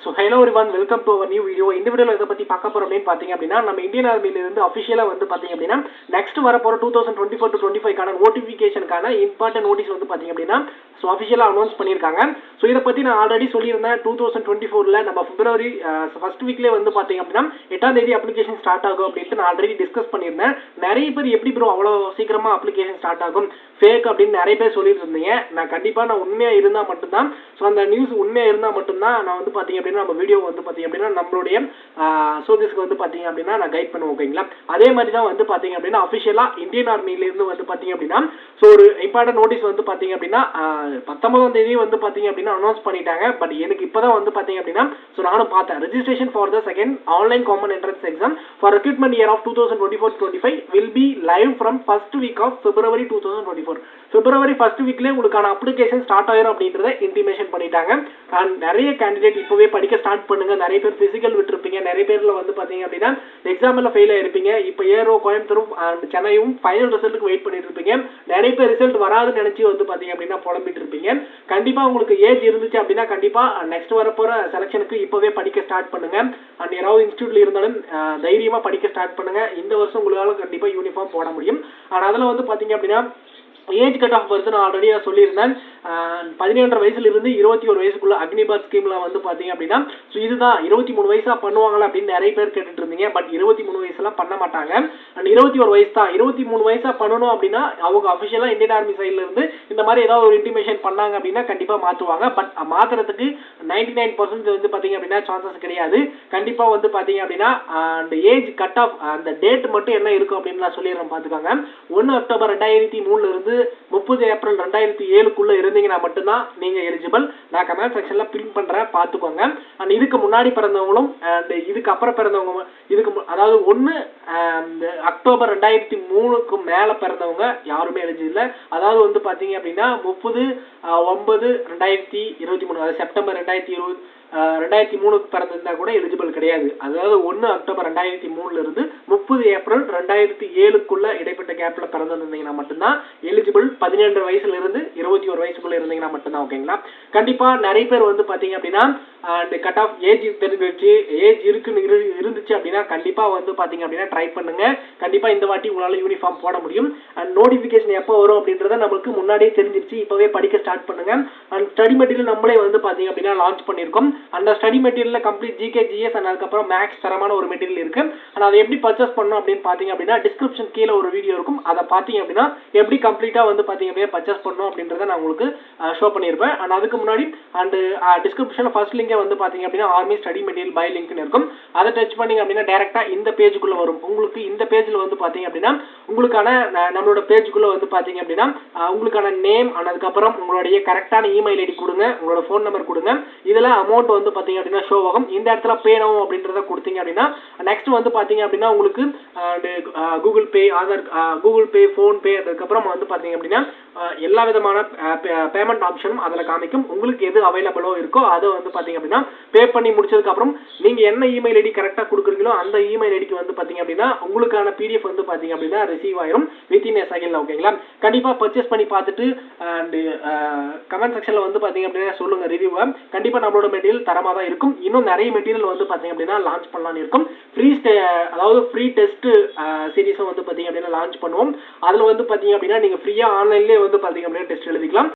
So hello everyone, welcome to our new video. இந்த வீடியோவில் இதை பற்றி பார்க்க போகிறோம் அப்படின்னு பார்த்தீங்க அப்படின்னா, நம்ம இந்தியன் ஆர்மியிலிருந்து அஃபிஷியலாக வந்து பார்த்தீங்க அப்படின்னா நெக்ஸ்ட் வர போகிற 2024 to 25 நோட்டிஃபிகேஷனுக்கான இம்பார்ட்டன்ட் நோட்டீஸ் வந்து பார்த்தீங்க அப்படின்னா ஸோ அஃபிஷியலாக அனௌன்ஸ் பண்ணியிருக்காங்க. ஸோ இதை பற்றி நான் ஆல்ரெடி சொல்லியிருந்தேன். 2024 நம்ம பிப்ரவரி ஃபர்ஸ்ட் வீக்லேயே வந்து பார்த்தீங்க அப்படின்னா 8ஆம் தேதி அப்ளிகேஷன் ஸ்டார்ட் ஆகும் அப்படின்ட்டு நான் ஆல்ரெடி டிஸ்கஸ் பண்ணியிருந்தேன். நிறைய பேர் எப்படி ப்ரோ அவ்வளோ சீக்கிரமாக அப்ளிகேஷன் ஸ்டார்ட் ஆகும், ஃபேக் அப்படின்னு நிறைய பேர் சொல்லிட்டு இருந்தீங்க. நான் கண்டிப்பாக நான் உண்மையாக இருந்தால் மட்டும்தான், ஸோ அந்த நியூஸ் உண்மையாக இருந்தால் மட்டும்தான் நான் வந்து பார்த்தீங்க அப்படின்னா நம்ம வீடியோ வந்து பார்த்தீங்க அப்படின்னா நம்மளுடைய சோதிஸ்க்கு வந்து பார்த்தீங்க அப்படின்னா நான் கைட் பண்ணுவோம். ஓகேங்களா? அதே மாதிரி தான் வந்து பார்த்தீங்க அப்படின்னா அஃபிஷியலாக இந்தியன் ஆர்மியிலேருந்து வந்து பார்த்தீங்க அப்படின்னா ஸோ ஒரு இம்பார்ட்டன்ட் நோட்டீஸ் வந்து பார்த்தீங்க அப்படின்னா 19ஆம் தேதி வந்து பார்த்தீங்க அப்படின்னா அனௌன்ஸ் பண்ணிட்டாங்க. பட் எனக்கு இப்போ தான் வந்து பார்த்தீங்க அப்படின்னா ஸோ நானும் பார்த்தேன். Registration for the second online common entrance exam for recruitment year of 2024-25 will be live from first week of February 2024. February first வீக்லேயே உங்களுக்கான அப்ளிகேஷன் ஸ்டார்ட் ஆயிரும் அப்படின்றத இன்டிமேஷன் பண்ணிட்டாங்க. அண்ட் நிறைய கேண்டிடேட் இப்போவே படிக்க ஸ்டார்ட் பண்ணுங்க. நிறைய பேர் பிசிக்கல் விட்டுருப்பீங்க, நிறைய பேர்ல வந்து பார்த்தீங்க அப்படின்னா எக்ஸாமில் ஃபெயில் ஆயிருப்பீங்க. இப்போ ஏரோ கோயம்புத்தூரும் அண்ட் சென்னையும் ஃபைனல் ரிசல்ட்டுக்கு வெயிட் பண்ணிட்டு இருப்பீங்க. நிறைய பேர் ரிசல்ட் வராதுன்னு நினைச்சு வந்து பார்த்தீங்க அப்படின்னா புலம்பிட்டு இருப்பீங்க. கண்டிப்பா உங்களுக்கு ஏஜ் இருந்துச்சு அப்படின்னா கண்டிப்பா நெக்ஸ்ட் வரப்போற செலக்ஷனுக்கு இப்பவே படிக்க ஸ்டார்ட் பண்ணுங்க. அண்ட் யாராவது இன்ஸ்டியூட்ல இருந்தாலும் தைரியமா படிக்க ஸ்டார்ட் பண்ணுங்க. இந்த வருஷம் உங்களால கண்டிப்பா யூனிஃபார்ம் போட முடியும். அண்ட் அதில் வந்து பார்த்தீங்க அப்படின்னா ஏஜ் கட் ஆஃப் பர்த் நான் ஆல்ரெடி சொல்லியிருந்தேன். 17 வயசுலேருந்து 21 வயசுக்குள்ள அக்னிபாத் ஸ்கீம்ல வந்து பார்த்தீங்க அப்படின்னா ஸோ இதுதான் 23 வயசா பண்ணுவாங்களா அப்படின்னு நிறைய பேர் கேட்டுட்டு இருந்தீங்க. பட் 23 வயசுலாம் பண்ண மாட்டாங்க. அண்ட் 21 வயசு தான். 23 வயசா பண்ணணும் அப்படின்னா அவங்க அஃபிஷியலாக இந்தியன் ஆர்மி சைட்ல இருந்து இந்த மாதிரி ஏதாவது ஒரு இன்டிமேஷன் பண்ணாங்க அப்படின்னா கண்டிப்பாக மாற்றுவாங்க. பட் மாற்றுறதுக்கு 99% வந்து பார்த்தீங்க அப்படின்னா சான்சஸ் கிடையாது. கண்டிப்பாக வந்து பார்த்தீங்க அப்படின்னா அந்த ஏஜ் கட் ஆஃப் அந்த டேட் மட்டும் என்ன இருக்கும் அப்படின்னு நான் சொல்லிடுறேன். பார்த்துக்கோங்க. 1 அக்டோபர் 2003 இருந்து 30 ஏப்ரல் 2007 இருந்தீங்கன்னா மட்டும்தான் நீங்க எலிஜிபிள். நான் கமெண்ட் செக்ஷன்ல பின் பண்றேன், பார்த்துக்கோங்க. அண்ட் இதுக்கு முன்னாடி பிறந்தவங்களும் அண்ட் இதுக்கு அப்புறம் பிறந்தவங்க, அதாவது 1 அக்டோபர் 2003 மேல பிறந்தவங்க யாருமே எலிஜிபிள். அதாவது வந்து பாத்தீங்க அப்படின்னா 30/9/2023 அதாவது செப்டம்பர் 2003 பிறந்திருந்தா கூட எலிஜிபிள் கிடையாது. அதாவது 1 அக்டோபர் 2003 இருந்து 30 ஏப்ரல் 2007 இடைப்பட்ட கேப்ல பிறந்திருந்தீங்கன்னா மட்டும்தான் எலிஜிபிள். 17 வயசுல இருந்து 21 வயசுக்குள்ள இருந்தீங்கன்னா மட்டும்தான். ஓகேங்களா? கண்டிப்பா நிறைய பேர் வந்து பாத்தீங்க அப்படின்னா கட் ஆஃப் ஏஜ் தெரிஞ்சிருச்சு, ஏஜ் இருக்குன்னு இருந்துச்சு அப்படின்னா கண்டிப்பா வந்து பாத்தீங்க அப்படின்னா ட்ரை பண்ணுங்க. கண்டிப்பா இந்த வாட்டி உங்களால யூனிஃபார்ம் போட முடியும். அண்ட் நோட்டிபிகேஷன் எப்போ வரும் அப்படின்றத நமக்கு முன்னாடியே தெரிஞ்சிருச்சு. இப்பவே படிக்க ஸ்டார்ட் பண்ணுங்க. அண்ட் ஸ்டடி மெட்டீரியல் நம்மளே வந்து பாத்தீங்க அப்படின்னா லான்ச் பண்ணிருக்கோம். அந்த study material complete GK GS and அதுக்கப்புறம் மேக்ஸ் தரமான ஒரு மெட்டீரியல் இருக்கு. அண்ட் அதை எப்படி பர்ச்சேஸ் பண்ணணும் அப்படின்னு பாத்தீங்க அப்படின்னா டிஸ்கிரிப்ஷன் கீழே ஒரு வீடியோ இருக்கும். அதை பாத்தீங்க அப்படின்னா எப்படி கம்ப்ளீட்டா வந்து பாத்தீங்க அப்படின்னா பர்ச்சேஸ் பண்ணணும் அப்படின்றத நான் உங்களுக்கு ஷோ பண்ணியிருப்பேன். அண்ட் அதுக்கு முன்னாடி அண்ட் டிஸ்கிரிப்ஷன்ல ஃபர்ஸ்ட் லிங்கே வந்து பாத்தீங்க அப்படின்னா ஆர்மி ஸ்டடி மெட்டீரியல் பை லிங்க்னு இருக்கும். அதை டச் பண்ணீங்க அப்படின்னா டைரக்டா இந்த பேஜுக்குள்ள வரும். உங்களுக்கு இந்த பேஜ்ல வந்து பாத்தீங்க அப்படின்னா உங்களுக்கான நம்மளோட பேஜுக்குள்ள வந்து பாத்தீங்க அப்படின்னா உங்களுக்கான நேம் அண்ட் அதுக்கப்புறம் உங்களுடைய கரெக்டான இமெயில் ஐடி கொடுங்க, உங்களோட ஃபோன் நம்பர் கொடுங்க. இதுல அமௌண்ட் வந்து பாத்தீங்க அப்படின்னா ஷோ ஆகும். இந்த இடத்துல பே நவ் அப்படின்றத கொடுத்தீங்க அப்படின்னா நெக்ஸ்ட் வந்து பாத்தீங்க அப்படின்னா உங்களுக்கு Google Pay, Google Pay, phone பே, அதுக்கப்புறம் வந்து பாத்தீங்க அப்படின்னா எல்லா விதமான பேமெண்ட் ஆப்ஷனும் அதுல காமிக்கும். உங்களுக்கு எது அவைலபிளோ இருக்கோ அதை வந்து பாத்தீங்க அப்படின்னா பே பண்ணி முடிச்சதுக்கு அப்புறம் நீங்க என்ன இமெயில் ஐடி கரெக்டா கொடுக்குறீங்களோ அந்த இமெயில் ஐடிக்கு வந்து பாத்தீங்க அப்படின்னா உங்களுக்கான PDF வந்து பாத்தீங்க அப்படின்னா ரிசீவ் ஆயிரும் வித்தின் a second. ஓகேங்களா? கண்டிப்பா பர்ச்சேஸ் பண்ணி பார்த்துட்டு அண்ட் கமெண்ட் செக்ஷன்ல வந்து பாத்தீங்க அப்படின்னா சொல்லுங்க ரிவ்யூவை. கண்டிப்பா நம்மளோட மெட்டீரியல் தரமா தான் இருக்கும். இன்னும் நிறைய மெட்டீரியல் வந்து பாத்தீங்க அப்படின்னா லான்ச் பண்ணலாம்னு இருக்கும். அதாவது ஃப்ரீ டெஸ்ட் சீரிஸும் வந்து பாத்தீங்க அப்படின்னா லான்ச் பண்ணுவோம். அதுல வந்து பாத்தீங்க அப்படின்னா நீங்க ஃப்ரீயா ஆன்லைன்லேயே வந்து பாத்தீங்க அப்படின்னா டெஸ்ட் எழுதிக்கலாம்.